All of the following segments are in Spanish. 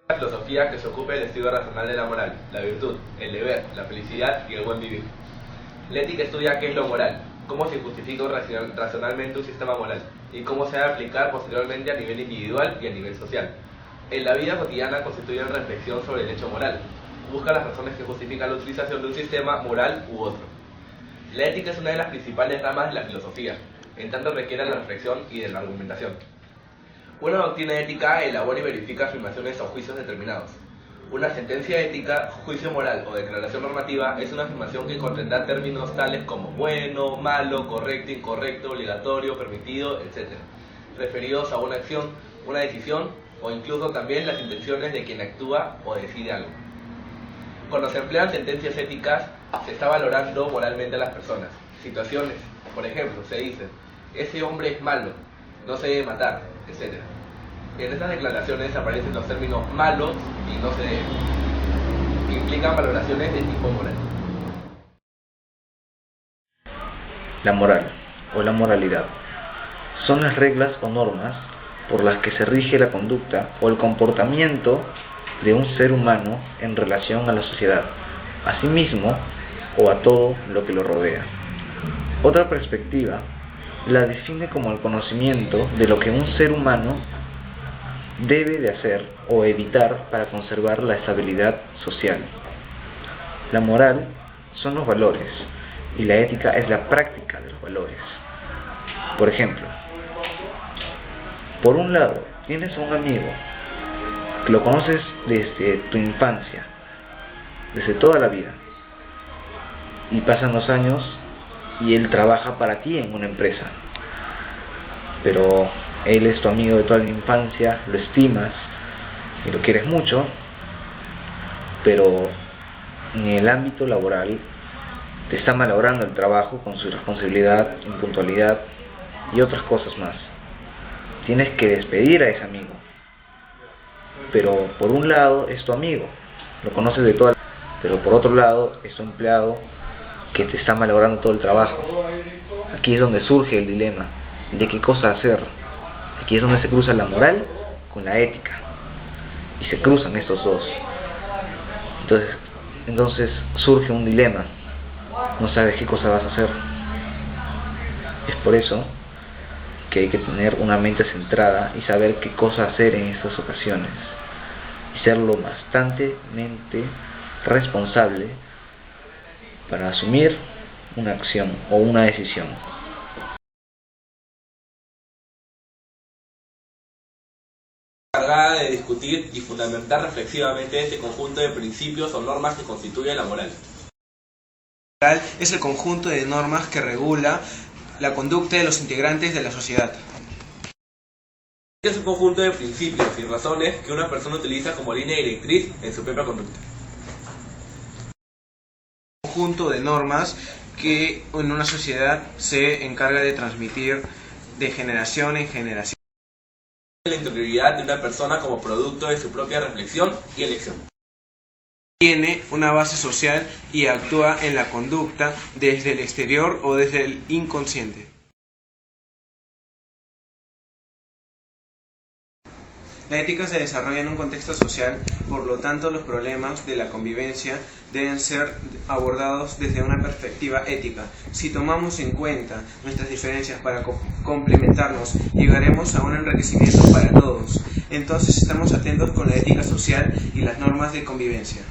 La filosofía que se ocupe del estudio racional de la moral, la virtud, el deber, la felicidad y el buen vivir. La ética estudia qué es lo moral, cómo se justifica racionalmente un sistema moral y cómo se debe aplicar posteriormente a nivel individual y a nivel social. En la vida cotidiana constituye una reflexión sobre el hecho moral, busca las razones que justifican la utilización de un sistema moral u otro. La ética es una de las principales ramas de la filosofía, en tanto requiere de la reflexión y de la argumentación. Una doctrina ética elabora y verifica afirmaciones o juicios determinados. Una sentencia ética, juicio moral o declaración normativa es una afirmación que contendrá términos tales como bueno, malo, correcto, incorrecto, obligatorio, permitido, etc., referidos a una acción, una decisión o incluso también las intenciones de quien actúa o decide algo. Cuando se emplean sentencias éticas, se está valorando moralmente a las personas. Situaciones, por ejemplo, se dice, ese hombre es malo, no se debe matar, etc. En estas declaraciones aparecen los términos malos y no se debe, que implican valoraciones de tipo moral. La moral o la moralidad son las reglas o normas por las que se rige la conducta o el comportamiento de un ser humano en relación a la sociedad, a sí mismo o a todo lo que lo rodea. Otra perspectiva la define como el conocimiento de lo que un ser humano debe de hacer o evitar para conservar la estabilidad social. La moral son los valores y la ética es la práctica de los valores. Por ejemplo, por un lado, tienes a un amigo que lo conoces desde tu infancia, desde toda la vida, y pasan los años y él trabaja para ti en una empresa, pero él es tu amigo de toda la infancia, lo estimas y lo quieres mucho, pero en el ámbito laboral te está malogrando el trabajo con su irresponsabilidad, impuntualidad y otras cosas más. Tienes que despedir a ese amigo, pero por un lado es tu amigo, lo conoces de toda la vida, pero por otro lado es tu empleado que te está malogrando todo el trabajo. Aquí es donde surge el dilema de qué cosa hacer. Aquí es donde se cruza la moral con la ética y se cruzan estos dos. Entonces surge un dilema, no sabes qué cosa vas a hacer. Es por eso que hay que tener una mente centrada y saber qué cosa hacer en estas ocasiones y ser lo bastante responsable para asumir una acción o una decisión. Encargada de discutir y fundamentar reflexivamente este conjunto de principios o normas que constituyen la moral. La moral es el conjunto de normas que regula la conducta de los integrantes de la sociedad. Es un conjunto de principios y razones que una persona utiliza como línea directriz en su propia conducta. Conjunto de normas que en una sociedad se encarga de transmitir de generación en generación. La interioridad de una persona como producto de su propia reflexión y elección. Tiene una base social y actúa en la conducta desde el exterior o desde el inconsciente. La ética se desarrolla en un contexto social, por lo tanto los problemas de la convivencia deben ser abordados desde una perspectiva ética. Si tomamos en cuenta nuestras diferencias para complementarnos, llegaremos a un enriquecimiento para todos. Entonces estamos atentos con la ética social y las normas de convivencia.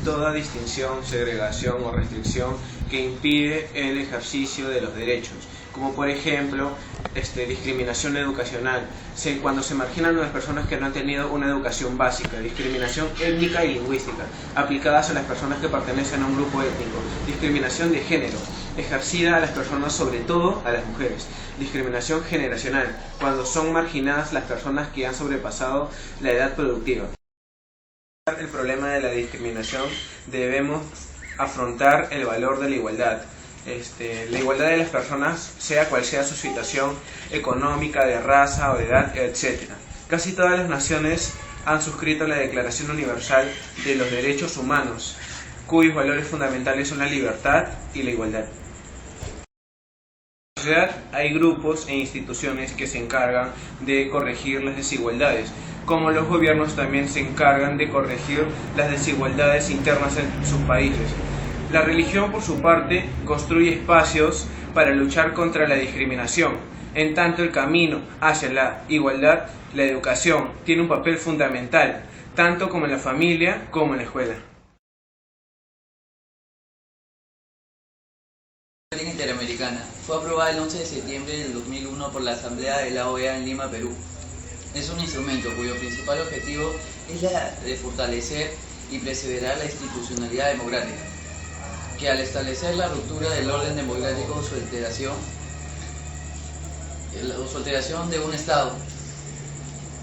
Toda distinción, segregación o restricción que impide el ejercicio de los derechos, como por ejemplo discriminación educacional, cuando se marginan a las personas que no han tenido una educación básica, discriminación étnica y lingüística, aplicadas a las personas que pertenecen a un grupo étnico, discriminación de género, ejercida a las personas, sobre todo a las mujeres, discriminación generacional, cuando son marginadas las personas que han sobrepasado la edad productiva. El problema de la discriminación debemos afrontar el valor de la igualdad. La igualdad de las personas, sea cual sea su situación económica, de raza o de edad, etc. Casi todas las naciones han suscrito la Declaración Universal de los Derechos Humanos, cuyos valores fundamentales son la libertad y la igualdad. En la sociedad hay grupos e instituciones que se encargan de corregir las desigualdades, como los gobiernos también se encargan de corregir las desigualdades internas en sus países. La religión, por su parte, construye espacios para luchar contra la discriminación. En tanto, el camino hacia la igualdad, la educación, tiene un papel fundamental, tanto como en la familia como en la escuela. Interamericana. Fue aprobada el 11 de septiembre del 2001 por la Asamblea de la OEA en Lima, Perú. Es un instrumento cuyo principal objetivo es la de fortalecer y perseverar la institucionalidad democrática, que al establecer la ruptura del orden democrático o su alteración de un Estado,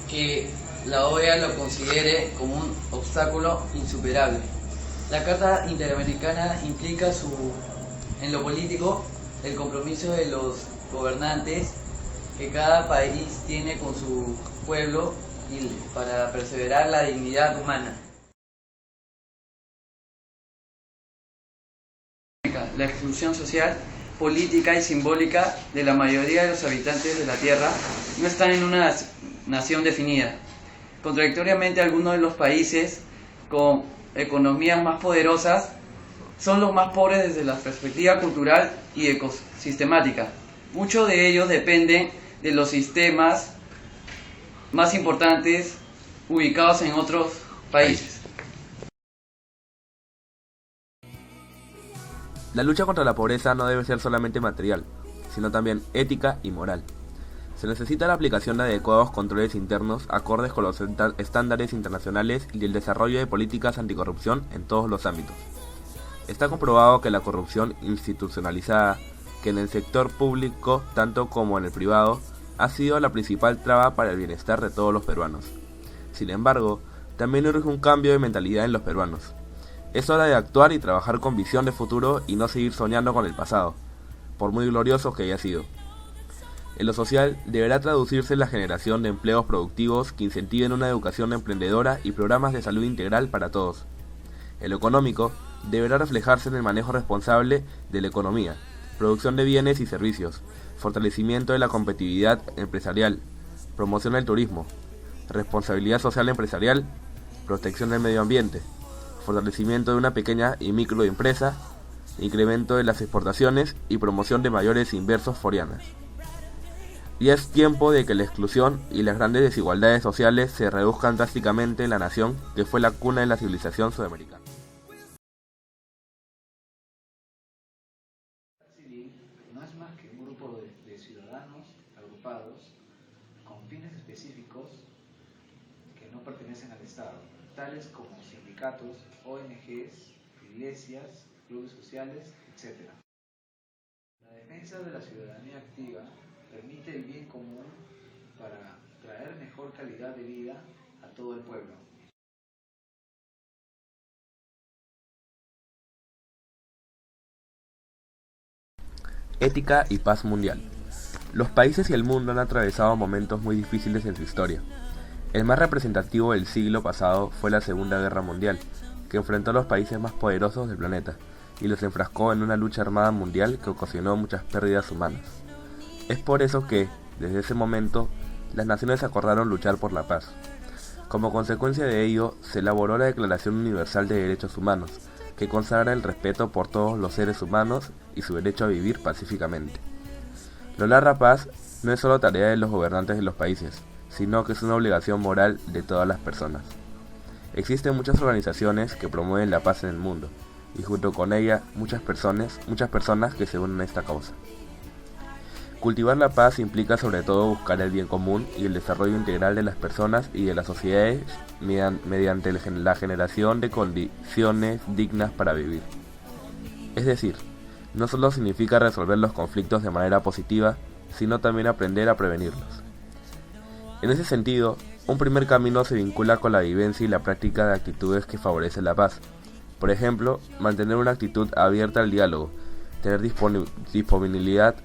que la OEA lo considere como un obstáculo insuperable. La Carta Interamericana implica en lo político el compromiso de los gobernantes que cada país tiene con su pueblo y para perseverar la dignidad humana. La exclusión social, política y simbólica de la mayoría de los habitantes de la Tierra no están en una nación definida. Contradictoriamente, algunos de los países con economías más poderosas son los más pobres desde la perspectiva cultural y ecosistemática. Muchos de ellos dependen de los sistemas más importantes ubicados en otros países. La lucha contra la pobreza no debe ser solamente material, sino también ética y moral. Se necesita la aplicación de adecuados controles internos acordes con los estándares internacionales y el desarrollo de políticas anticorrupción en todos los ámbitos. Está comprobado que la corrupción institucionalizada, que en el sector público tanto como en el privado, ha sido la principal traba para el bienestar de todos los peruanos. Sin embargo, también urge un cambio de mentalidad en los peruanos. Es hora de actuar y trabajar con visión de futuro y no seguir soñando con el pasado, por muy glorioso que haya sido. En lo social, deberá traducirse en la generación de empleos productivos que incentiven una educación emprendedora y programas de salud integral para todos. En lo económico, deberá reflejarse en el manejo responsable de la economía, producción de bienes y servicios, fortalecimiento de la competitividad empresarial, promoción del turismo, responsabilidad social empresarial, protección del medio ambiente, fortalecimiento de una pequeña y microempresa, incremento de las exportaciones y promoción de mayores inversos foráneos. Y es tiempo de que la exclusión y las grandes desigualdades sociales se reduzcan drásticamente en la nación que fue la cuna de la civilización sudamericana. No es más que un grupo de ciudadanos agrupados con fines específicos que no pertenecen al Estado, tales como sindicatos, ONGs, iglesias, clubes sociales, etc. La defensa de la ciudadanía activa permite el bien común para traer mejor calidad de vida a todo el pueblo. Ética y paz mundial. Los países y el mundo han atravesado momentos muy difíciles en su historia. El más representativo del siglo pasado fue la Segunda Guerra Mundial, que enfrentó a los países más poderosos del planeta y los enfrascó en una lucha armada mundial que ocasionó muchas pérdidas humanas. Es por eso que, desde ese momento, las naciones acordaron luchar por la paz. Como consecuencia de ello, se elaboró la Declaración Universal de Derechos Humanos, que consagra el respeto por todos los seres humanos y su derecho a vivir pacíficamente. Lograr la paz no es solo tarea de los gobernantes de los países, sino que es una obligación moral de todas las personas. Existen muchas organizaciones que promueven la paz en el mundo, y junto con ella muchas personas que se unen a esta causa. Cultivar la paz implica sobre todo buscar el bien común y el desarrollo integral de las personas y de las sociedades mediante la generación de condiciones dignas para vivir. Es decir, no solo significa resolver los conflictos de manera positiva, sino también aprender a prevenirlos. En ese sentido, un primer camino se vincula con la vivencia y la práctica de actitudes que favorecen la paz. Por ejemplo, mantener una actitud abierta al diálogo, tener disponibilidad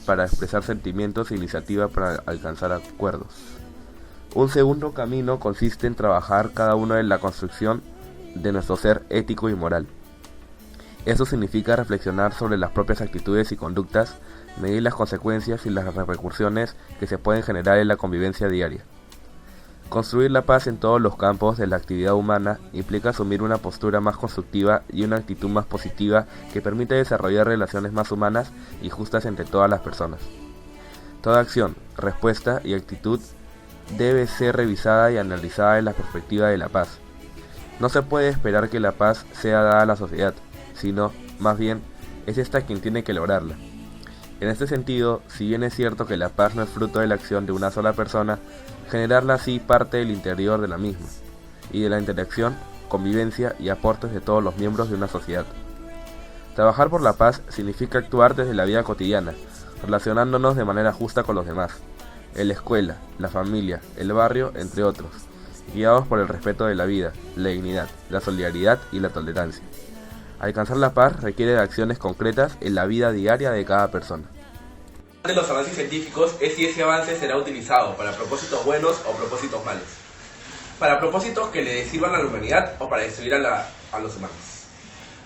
para expresar sentimientos e iniciativa para alcanzar acuerdos. Un segundo camino consiste en trabajar cada uno en la construcción de nuestro ser ético y moral. Eso significa reflexionar sobre las propias actitudes y conductas medir las consecuencias y las repercusiones que se pueden generar en la convivencia diaria. Construir la paz en todos los campos de la actividad humana implica asumir una postura más constructiva y una actitud más positiva que permite desarrollar relaciones más humanas y justas entre todas las personas. Toda acción, respuesta y actitud debe ser revisada y analizada en la perspectiva de la paz. No se puede esperar que la paz sea dada a la sociedad, sino, más bien, es esta quien tiene que lograrla. En este sentido, si bien es cierto que la paz no es fruto de la acción de una sola persona, generarla sí parte del interior de la misma, y de la interacción, convivencia y aportes de todos los miembros de una sociedad. Trabajar por la paz significa actuar desde la vida cotidiana, relacionándonos de manera justa con los demás, en la escuela, la familia, el barrio, entre otros, guiados por el respeto de la vida, la dignidad, la solidaridad y la tolerancia. Alcanzar la paz requiere de acciones concretas en la vida diaria de cada persona. De los avances científicos es si ese avance será utilizado para propósitos buenos o propósitos malos. Para propósitos que le sirvan a la humanidad o para destruir a los humanos.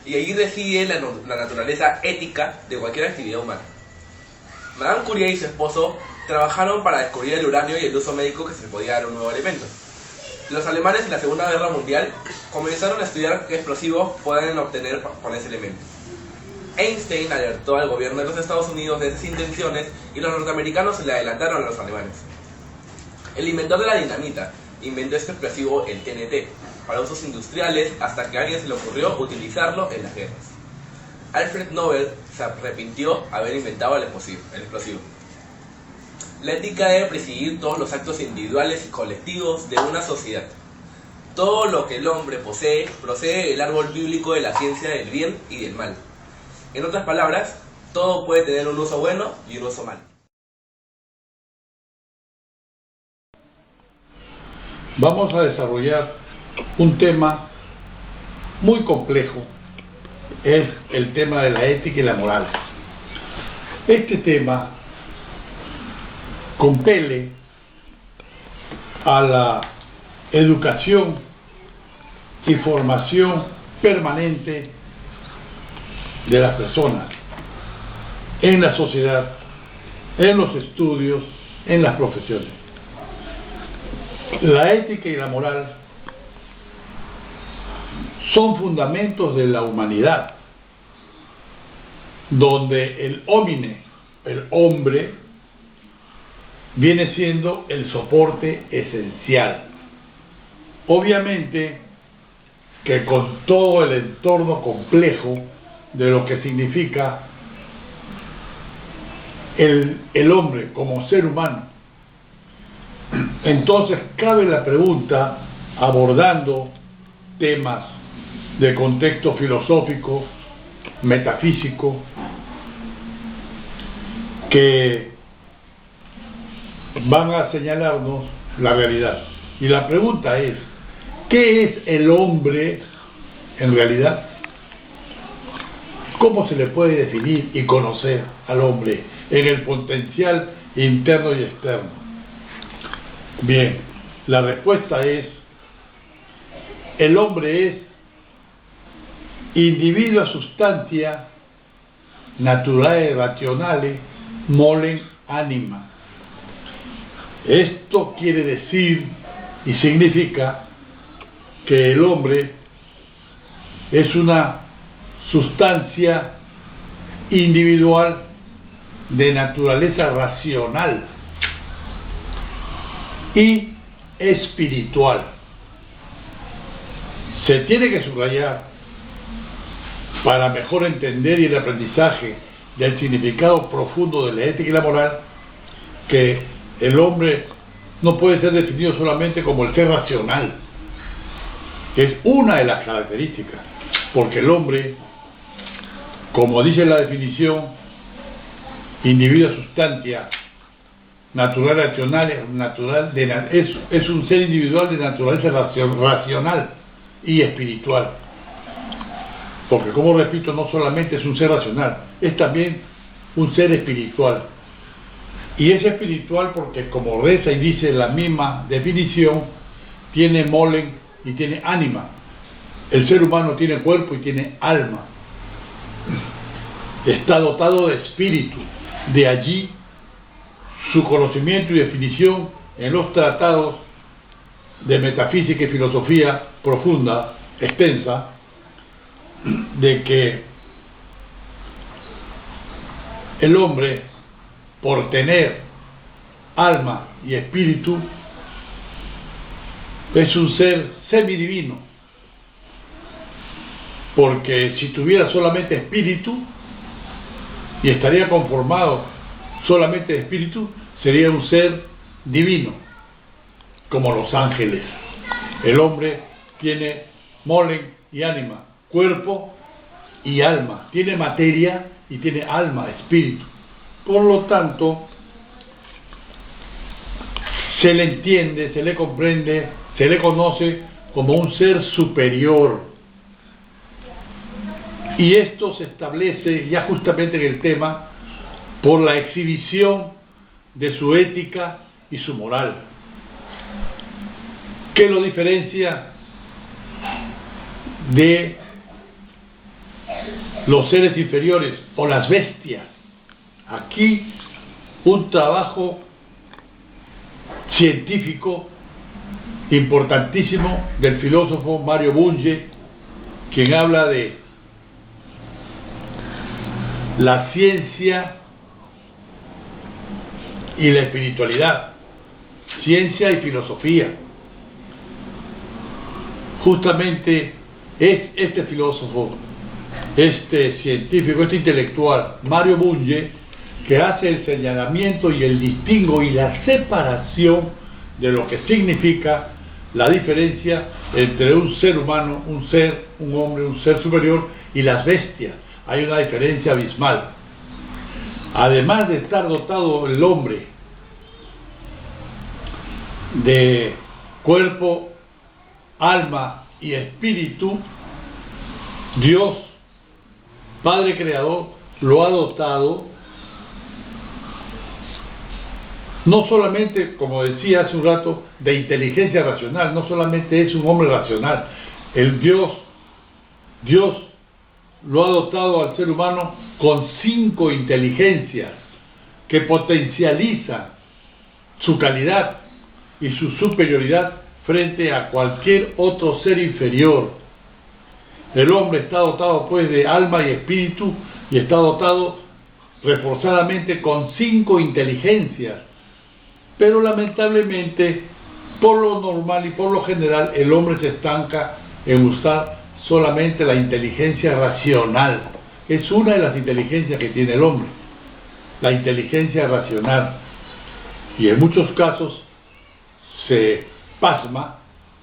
Y ahí reside la naturaleza ética de cualquier actividad humana. Madame Curie y su esposo trabajaron para descubrir el uranio y el uso médico que se podía dar a un nuevo elemento. Los alemanes en la Segunda Guerra Mundial comenzaron a estudiar qué explosivos pueden obtener con ese elemento. Einstein alertó al gobierno de los Estados Unidos de esas intenciones y los norteamericanos se le adelantaron a los alemanes. El inventor de la dinamita inventó este explosivo, el TNT, para usos industriales hasta que a alguien se le ocurrió utilizarlo en las guerras. Alfred Nobel se arrepintió de haber inventado el explosivo. La ética debe presidir todos los actos individuales y colectivos de una sociedad. Todo lo que el hombre posee procede del árbol bíblico de la ciencia del bien y del mal. En otras palabras, todo puede tener un uso bueno y un uso malo. Vamos a desarrollar un tema muy complejo, es el tema de la ética y la moral. Este tema compele a la educación y formación permanente de las personas en la sociedad, en los estudios, en las profesiones. La ética y la moral son fundamentos de la humanidad, donde el homine, el hombre, viene siendo el soporte esencial. Obviamente que con todo el entorno complejo de lo que significa el hombre como ser humano. Entonces cabe la pregunta, abordando temas de contexto filosófico, metafísico, que van a señalarnos la realidad. Y la pregunta es, ¿qué es el hombre en realidad? ¿Cómo se le puede definir y conocer al hombre en el potencial interno y externo? Bien, la respuesta es, el hombre es individua substantia naturale rationale molem anima. Esto quiere decir y significa que el hombre es una sustancia individual de naturaleza racional y espiritual. Se tiene que subrayar, para mejor entender y el aprendizaje del significado profundo de la ética y la moral, que el hombre no puede ser definido solamente como el ser racional. Es una de las características, porque el hombre, como dice la definición, individuo substantia natural racional, es un ser individual de naturaleza racional y espiritual. Porque, como repito, no solamente es un ser racional, es también un ser espiritual. Y es espiritual porque, como reza y dice la misma definición, tiene molen y tiene ánima. El ser humano tiene cuerpo y tiene alma. Está dotado de espíritu. De allí su conocimiento y definición en los tratados de metafísica y filosofía profunda, extensa, de que el hombre, por tener alma y espíritu, es un ser semidivino, porque si tuviera solamente espíritu y estaría conformado solamente de espíritu, sería un ser divino, como los ángeles. El hombre tiene molen y ánima, cuerpo y alma, tiene materia y tiene alma, espíritu. Por lo tanto, se le entiende, se le comprende, se le conoce como un ser superior. Y esto se establece ya justamente en el tema por la exhibición de su ética y su moral. ¿Qué lo diferencia de los seres inferiores o las bestias? Aquí un trabajo científico importantísimo del filósofo Mario Bunge, quien habla de la ciencia y la espiritualidad, ciencia y filosofía. Justamente es este filósofo, este científico, este intelectual, Mario Bunge, que hace el señalamiento y el distingo y la separación de lo que significa la diferencia entre un ser humano, un hombre, un ser superior, y las bestias. Hay una diferencia abismal. Además de estar dotado el hombre de cuerpo, alma y espíritu, Dios, Padre Creador, lo ha dotado no solamente, como decía hace un rato, de inteligencia racional, no solamente es un hombre racional. El Dios lo ha dotado al ser humano con 5 inteligencias que potencializan su calidad y su superioridad frente a cualquier otro ser inferior. El hombre está dotado pues de alma y espíritu, y está dotado reforzadamente con 5 inteligencias. Pero lamentablemente, por lo normal y por lo general, el hombre se estanca en usar solamente la inteligencia racional. Es una de las inteligencias que tiene el hombre, la inteligencia racional. Y en muchos casos se pasma,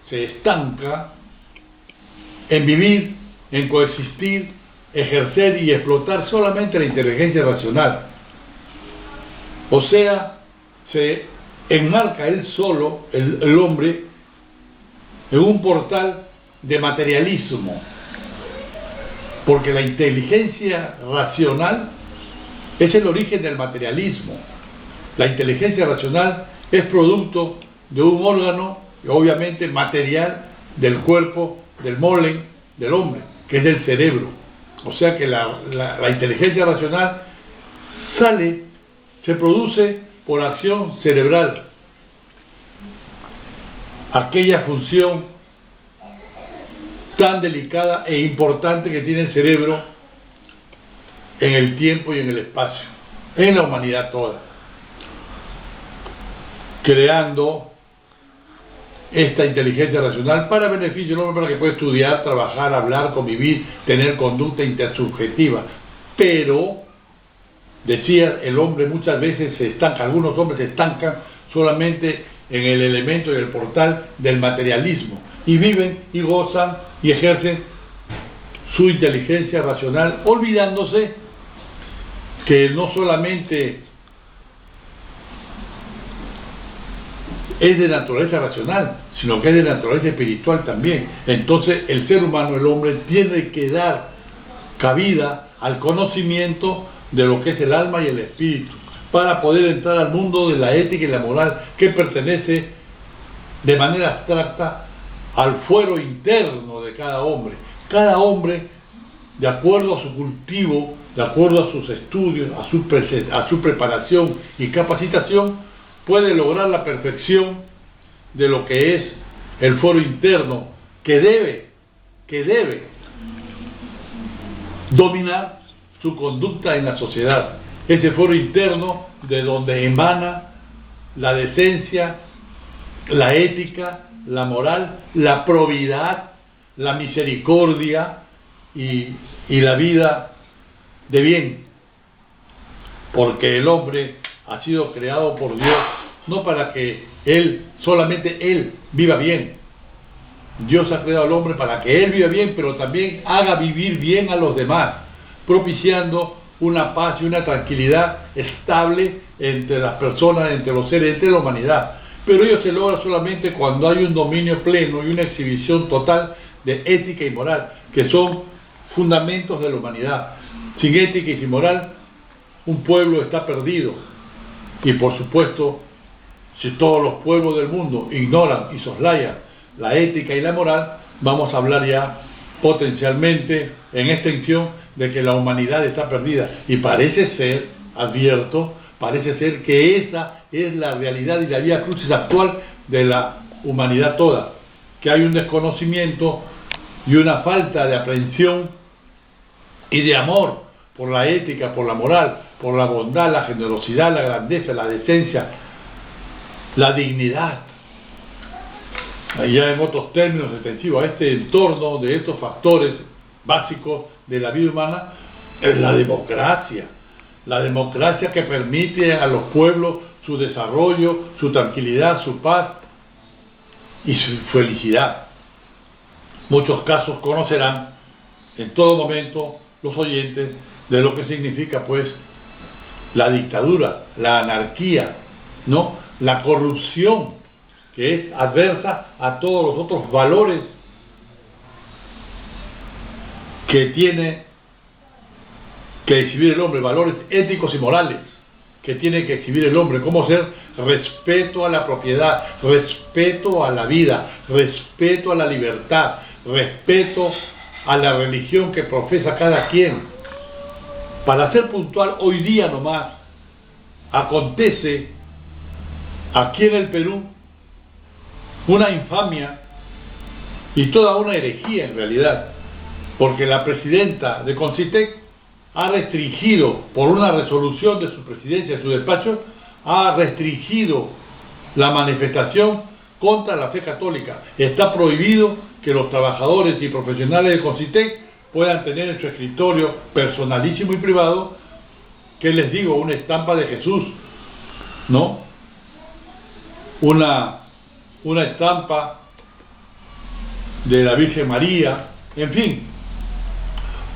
se estanca en vivir, en coexistir, ejercer y explotar solamente la inteligencia racional. O sea, se enmarca él solo, el hombre, en un portal de materialismo, porque la inteligencia racional es el origen del materialismo. La inteligencia racional es producto de un órgano, obviamente material, del cuerpo, del molen, del hombre, que es el cerebro. O sea que la inteligencia racional se produce por acción cerebral, aquella función tan delicada e importante que tiene el cerebro en el tiempo y en el espacio, en la humanidad toda, creando esta inteligencia racional para beneficio del hombre, para que pueda estudiar, trabajar, hablar, convivir, tener conducta intersubjetiva. Pero, decía, el hombre muchas veces se estanca, algunos hombres se estancan solamente en el elemento y el portal del materialismo, y viven y gozan y ejercen su inteligencia racional, olvidándose que no solamente es de naturaleza racional, sino que es de naturaleza espiritual también. Entonces el ser humano, el hombre, tiene que dar cabida al conocimiento de lo que es el alma y el espíritu, para poder entrar al mundo de la ética y la moral, que pertenece de manera abstracta al fuero interno de cada hombre. Cada hombre, de acuerdo a su cultivo de acuerdo a sus estudios, a su preparación y capacitación, puede lograr la perfección de lo que es el foro interno que debe dominar su conducta en la sociedad. Ese foro interno de donde emana la decencia, la ética, la moral, la probidad, la misericordia y la vida de bien. Porque el hombre ha sido creado por Dios no para que solamente él viva bien. Dios ha creado al hombre para que él viva bien, pero también haga vivir bien a los demás, propiciando una paz y una tranquilidad estable entre las personas, entre los seres, entre la humanidad. Pero ello se logra solamente cuando hay un dominio pleno y una exhibición total de ética y moral, que son fundamentos de la humanidad. Sin ética y sin moral, un pueblo está perdido. Y por supuesto, si todos los pueblos del mundo ignoran y soslayan la ética y la moral, vamos a hablar ya potencialmente en extensión de que la humanidad está perdida. Y parece ser, advierto, parece ser que esa es la realidad y la vía crucis actual de la humanidad toda, que hay un desconocimiento y una falta de aprehensión y de amor por la ética, por la moral, por la bondad, la generosidad, la grandeza, la decencia, la dignidad. Ya en otros términos extensivos a este entorno de estos factores básicos de la vida humana es la democracia que permite a los pueblos su desarrollo, su tranquilidad, su paz y su felicidad. Muchos casos conocerán en todo momento los oyentes de lo que significa pues la dictadura, la anarquía, ¿no? La corrupción, que es adversa a todos los otros valores que tiene que exhibir el hombre, valores éticos y morales que tiene que exhibir el hombre, como ser respeto a la propiedad, respeto a la vida, respeto a la libertad, respeto a la religión que profesa cada quien. Para ser puntual, hoy día nomás acontece aquí en el Perú una infamia y toda una herejía en realidad, porque la presidenta de Concitec ha restringido, por una resolución de su presidencia, de su despacho, ha restringido la manifestación contra la fe católica. Está prohibido que los trabajadores y profesionales de Concitec puedan tener en su escritorio personalísimo y privado, que les digo, una estampa de Jesús, ¿no? Una estampa de la Virgen María, en fin,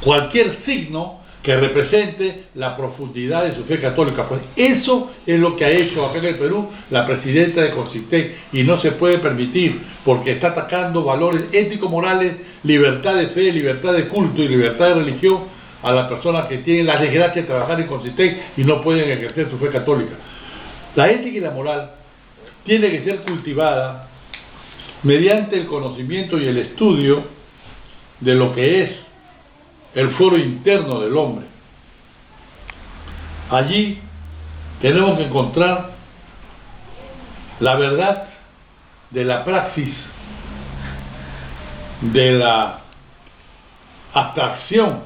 cualquier signo que represente la profundidad de su fe católica. Pues eso es lo que ha hecho acá en el Perú la presidenta de Concitec, y no se puede permitir, porque está atacando valores ético-morales, libertad de fe, libertad de culto y libertad de religión a las personas que tienen la desgracia de trabajar en Concitec y no pueden ejercer su fe católica. La ética y la moral tiene que ser cultivada mediante el conocimiento y el estudio de lo que es el foro interno del hombre. Allí tenemos que encontrar la verdad de la praxis, de la abstracción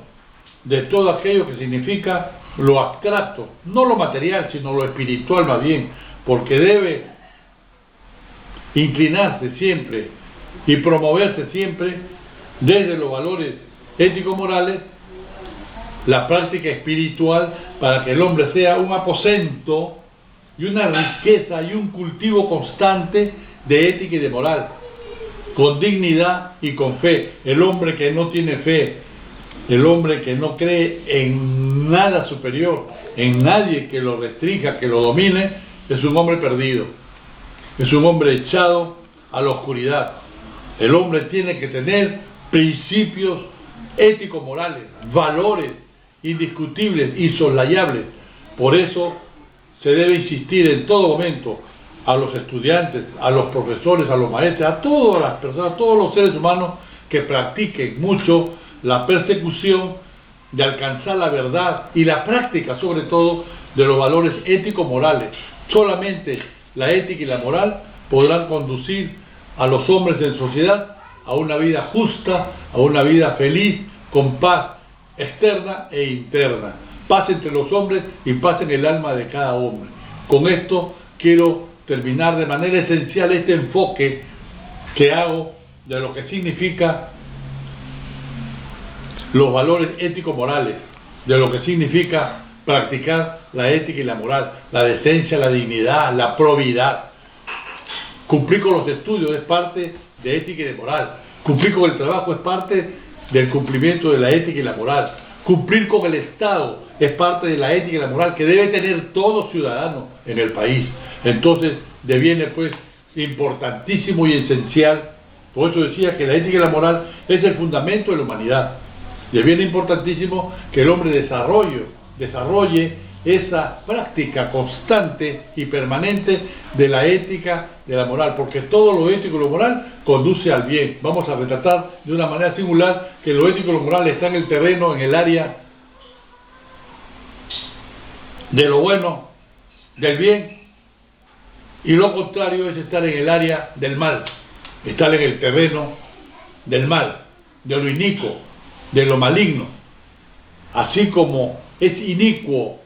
de todo aquello que significa lo abstracto, no lo material, sino lo espiritual más bien, porque debe inclinarse siempre y promoverse siempre desde los valores ético-morales, la práctica espiritual, para que el hombre sea un aposento y una riqueza y un cultivo constante de ética y de moral, con dignidad y con fe. El hombre que no tiene fe, el hombre que no cree en nada superior, en nadie que lo restrinja, que lo domine, es un hombre perdido, es un hombre echado a la oscuridad. El hombre tiene que tener principios éticos morales, valores indiscutibles, insoslayables. Por eso se debe insistir en todo momento a los estudiantes, a los profesores, a los maestros, a todas las personas, a todos los seres humanos, que practiquen mucho la persecución de alcanzar la verdad y la práctica, sobre todo, de los valores ético-morales. Solamente la ética y la moral podrán conducir a los hombres en sociedad a una vida justa, a una vida feliz, con paz externa e interna. Paz entre los hombres y paz en el alma de cada hombre. Con esto quiero terminar de manera esencial este enfoque que hago de lo que significa los valores ético-morales, de lo que significa practicar la ética y la moral, la decencia, la dignidad, la probidad. Cumplir con los estudios es parte de ética y de moral. Cumplir con el trabajo es parte del cumplimiento de la ética y la moral. Cumplir con el Estado es parte de la ética y la moral que debe tener todo ciudadano en el país. Entonces deviene pues importantísimo y esencial. Por eso decía que la ética y la moral es el fundamento de la humanidad. Deviene importantísimo que el hombre desarrolle esa práctica constante y permanente de la ética, de la moral, porque todo lo ético y lo moral conduce al bien. Vamos a retratar de una manera singular que lo ético y lo moral está en el terreno, en el área de lo bueno, del bien, y lo contrario es estar en el área del mal, estar en el terreno del mal, de lo inicuo, de lo maligno. Así como es inicuo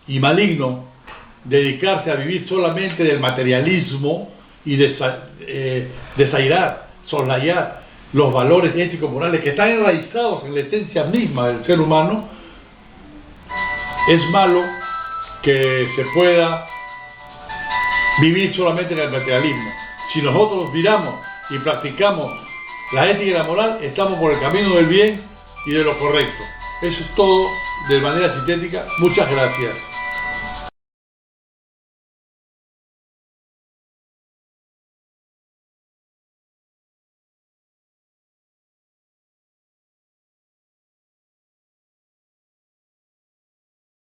y maligno dedicarse a vivir solamente del materialismo y desairar, soslayar los valores éticos morales que están enraizados en la esencia misma del ser humano, es malo que se pueda vivir solamente en el materialismo. Si nosotros miramos y practicamos la ética y la moral, estamos por el camino del bien y de lo correcto. Eso es todo de manera sintética. Muchas gracias.